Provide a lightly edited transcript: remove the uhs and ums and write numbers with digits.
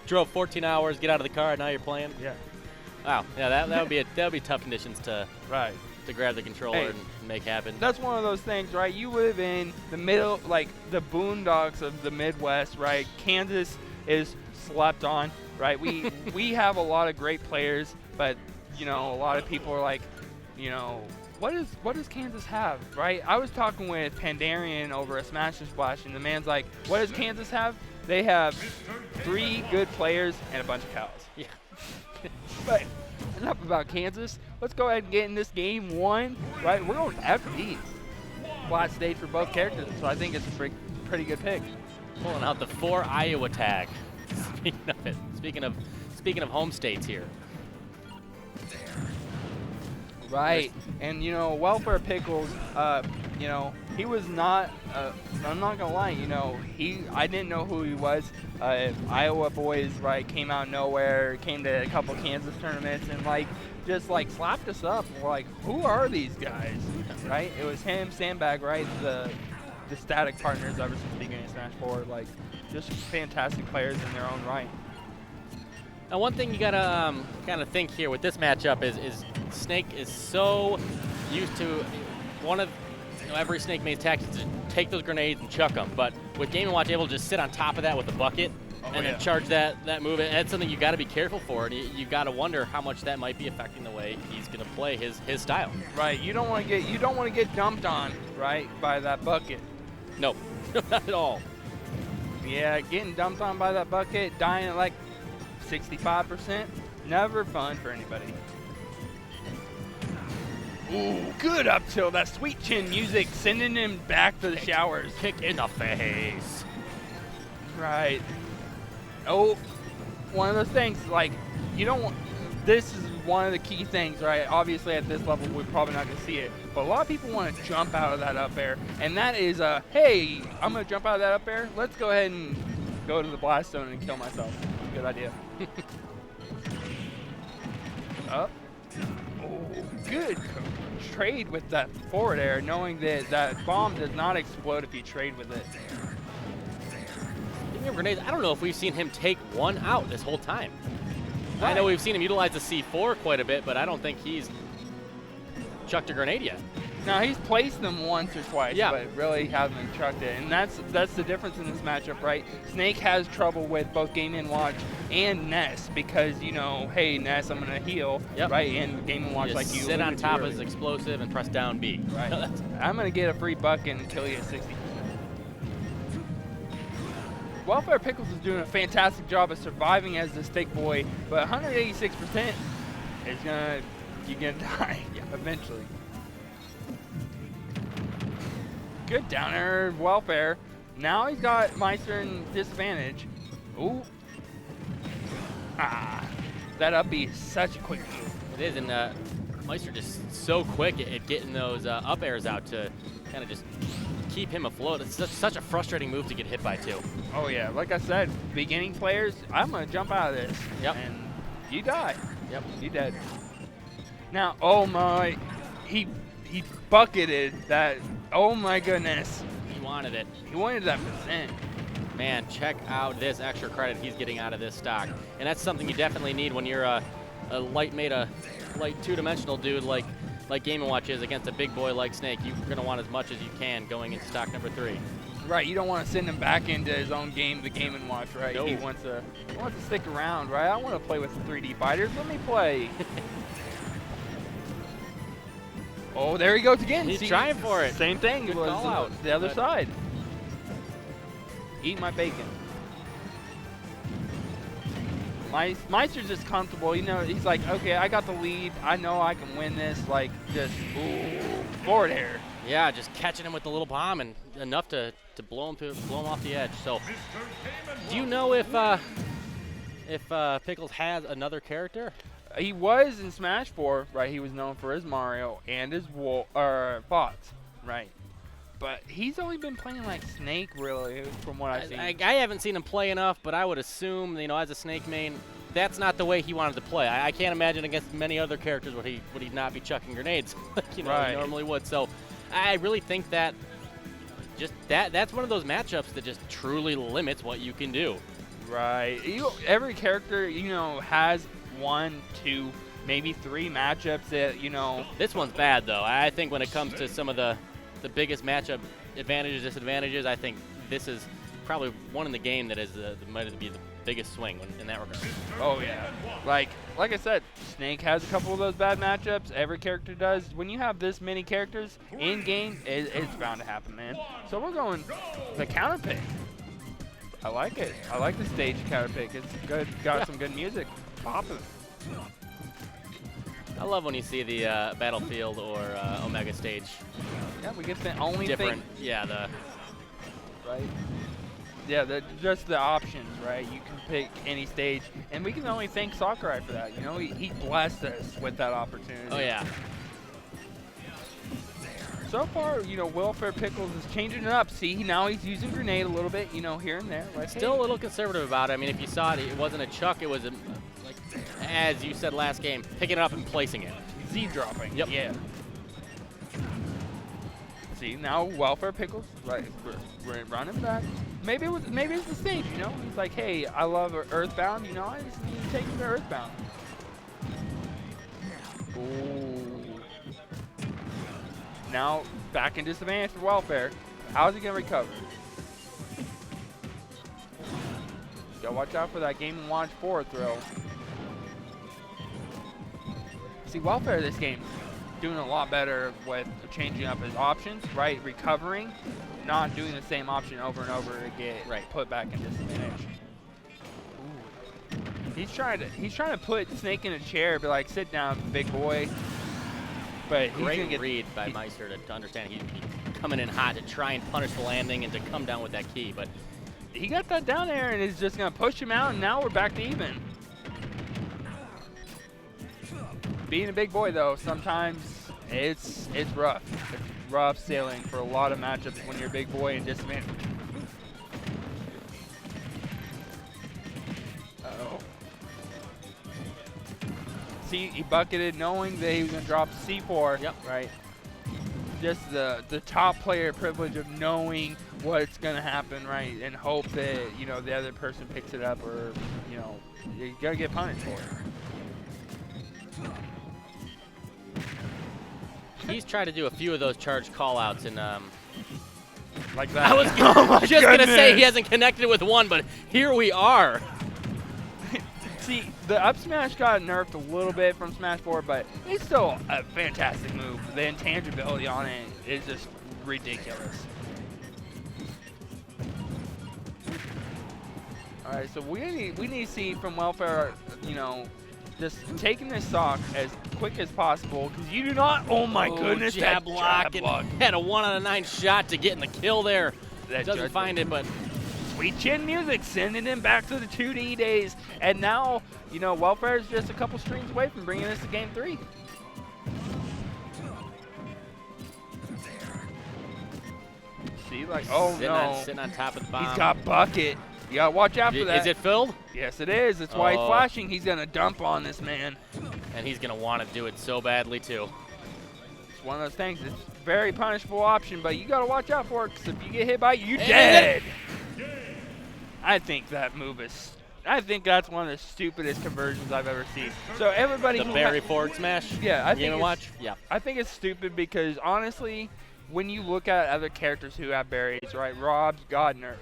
drove 14 hours, get out of the car, and now you're playing. Yeah. Wow. Yeah, that would be tough conditions to grab the controller and make happen. That's one of those things, right? You live in the middle, like the boondocks of the Midwest, right? Kansas is slept on, right? We have a lot of great players, but you know, a lot of people are like, you know, what does Kansas have, right? I was talking with Pandarian over a Smash and Splash, and the man's like, what does Kansas have? They have 3 good players and a bunch of cows. Yeah. But enough about Kansas. Let's go ahead and get in this game 1, right? We're going FD. Flat stage for both characters, so I think it's a pretty good pick. Pulling out the 4 Iowa tag. Speaking of it, speaking of home states here. Right, and you know, WelfarePickles, you know, he was not, I'm not gonna lie, you know, I didn't know who he was. Iowa boys, right, came out of nowhere, came to a couple Kansas tournaments and just slapped us up. We're like, who are these guys, right? It was him, Sandbag, right, the static partners ever since the beginning of Smash 4, like, just fantastic players in their own right. Now, one thing you gotta kind of think here with this matchup is Snake is so used to every Snake main's tactics to take those grenades and chuck them. But with Game & Watch able to just sit on top of that with a bucket and then charge that move, that's something you got to be careful for, and you got to wonder how much that might be affecting the way he's gonna play his style. Right. You don't want to get dumped on, right, by that bucket. No, not at all. Yeah, getting dumped on by that bucket, dying at like 65%, never fun for anybody. Ooh, good up till that sweet chin music, sending him back to the showers. Kick in the face. Right. Oh, one of those things, like, you don't want, this is one of the key things, right? Obviously at this level, we're probably not gonna see it, but a lot of people want to jump out of that up air, and that is hey, I'm gonna jump out of that up air, let's go ahead and go to the blast zone and kill myself. Good idea. Up. Oh, good trade with that forward air, knowing that that bomb does not explode if you trade with it. Speaking of grenades, I don't know if we've seen him take one out this whole time. Right. I know we've seen him utilize the C4 quite a bit, but I don't think he's chucked a grenade yet. Now, he's placed them once or twice, but really hasn't chucked it. And that's the difference in this matchup, right? Snake has trouble with both Game & Watch and Ness because, you know, hey, Ness, I'm going to heal, right? And Game & Watch, like you sit on top of his explosive and press down B. Right. I'm going to get a free bucket and kill you at 60%. WelfarePickles is doing a fantastic job of surviving as the stick boy, but 186% is you're going to die eventually. Good down air, Welfare. Now he's got Maister in disadvantage. Ooh. That up B is such a quick move. It is, and Maister just so quick at getting those up airs out to kind of just keep him afloat. It's such a frustrating move to get hit by, too. Oh, yeah. Like I said, beginning players, I'm going to jump out of this. Yep. And you die. Yep. You dead. Now, oh my, he bucketed that. Oh my goodness. He wanted it. He wanted that percent. Man, check out this extra credit he's getting out of this stock. And that's something you definitely need when you're a light two-dimensional dude like Game & Watch is against a big boy like Snake. You're going to want as much as you can going into stock number 3. Right, you don't want to send him back into his own game, the Game & Watch, right? No. He wants to stick around, right? I want to play with the 3D fighters. Let me play. Oh, there he goes again. He's trying for it. Same thing. Good It was call out. the other side. Eat my bacon. Meister's just comfortable. You know, he's like, okay, I got the lead. I know I can win this. Like, just forward air. Yeah, just catching him with the little bomb and enough to blow him off the edge. So, do you know if Pickles has another character? He was in Smash 4, right? He was known for his Mario and his bots, right? But he's only been playing like Snake, really, from what I've seen. I haven't seen him play enough, but I would assume, you know, as a Snake main, that's not the way he wanted to play. I can't imagine against many other characters would he not be chucking grenades, like, you know, he normally would. So I really think that that's one of those matchups that just truly limits what you can do. Right. Every character, has 1, 2, maybe 3 matchups that, This one's bad, though. I think when it comes to some of the biggest matchup advantages, disadvantages, I think this is probably one in the game that is might be the biggest swing in that regard. Oh, yeah. Like I said, Snake has a couple of those bad matchups. Every character does. When you have this many characters in game, it's bound to happen, man. So we're going the counter pick. I like it. I like the stage counter pick. It's good. Got some good music. Popping. I love when you see the Battlefield or Omega stage. Yeah, we get the only different. thing. Yeah, Right. Yeah, just the options, right? You can pick any stage, and we can only thank Sakurai for that. He blessed us with that opportunity. Oh yeah. So far, WelfarePickles is changing it up. See, now he's using grenade a little bit, here and there. Like, Still a little conservative about it. I mean, if you saw it, it wasn't a chuck. It was like, as you said last game, picking it up and placing it. Z dropping. Yep. Yeah. See, now WelfarePickles, right? We're running back. Maybe it's the stage, He's like, hey, I love Earthbound, I just need to take him to Earthbound. Ooh. Now back in disadvantage for Welfare. How's he gonna recover? Gotta watch out for that Game & Watch forward throw. See, Welfare this game doing a lot better with changing up his options, right? Recovering, not doing the same option over and over to get put back in disadvantage. Ooh. He's trying to put Snake in a chair, be like, sit down, big boy. But he's Great read by Maister to understand he's coming in hot to try and punish the landing and to come down with that key, but he got that down there and is just gonna push him out, and now we're back to even. Being a big boy though, sometimes it's rough. It's rough sailing for a lot of matchups when you're a big boy and disadvantaged. Uh-oh. See, he bucketed knowing that he was gonna drop C4. Yep. Right. Just the top player privilege of knowing what's gonna happen, right, and hope that the other person picks it up, or you gotta get punished for it. he's tried to do a few of those charged callouts and Like that. I was just gonna say he hasn't connected with one, but here we are. See, the up smash got nerfed a little bit from Smash 4, but it's still a fantastic move. The intangibility on it is just ridiculous. All right, so we need to see from Welfare, just taking this stock as quick as possible, because you do not. Oh my goodness, jab that lock, jab lock. and had a 1 out of 9 shot to get in the kill there. That doesn't find it, but Sweet Chin Music sending him back to the 2D days, and now Welfare is just a couple streams away from bringing us to Game 3. See, like, oh no, sitting on top of the bomb. he's got bucket. You gotta watch out for that. Is it filled? Yes, it is. That's why he's flashing. He's gonna dump on this man. And he's gonna want to do it so badly too. It's one of those things. It's a very punishable option, but you gotta watch out for it, because if you get hit by it, you're dead. I think that move is. I think that's one of the stupidest conversions I've ever seen. So everybody, The berry forward smash. Yeah, I think Game & Watch. Yeah. I think it's stupid because honestly, when you look at other characters who have berries, right? Rob's got nerfed.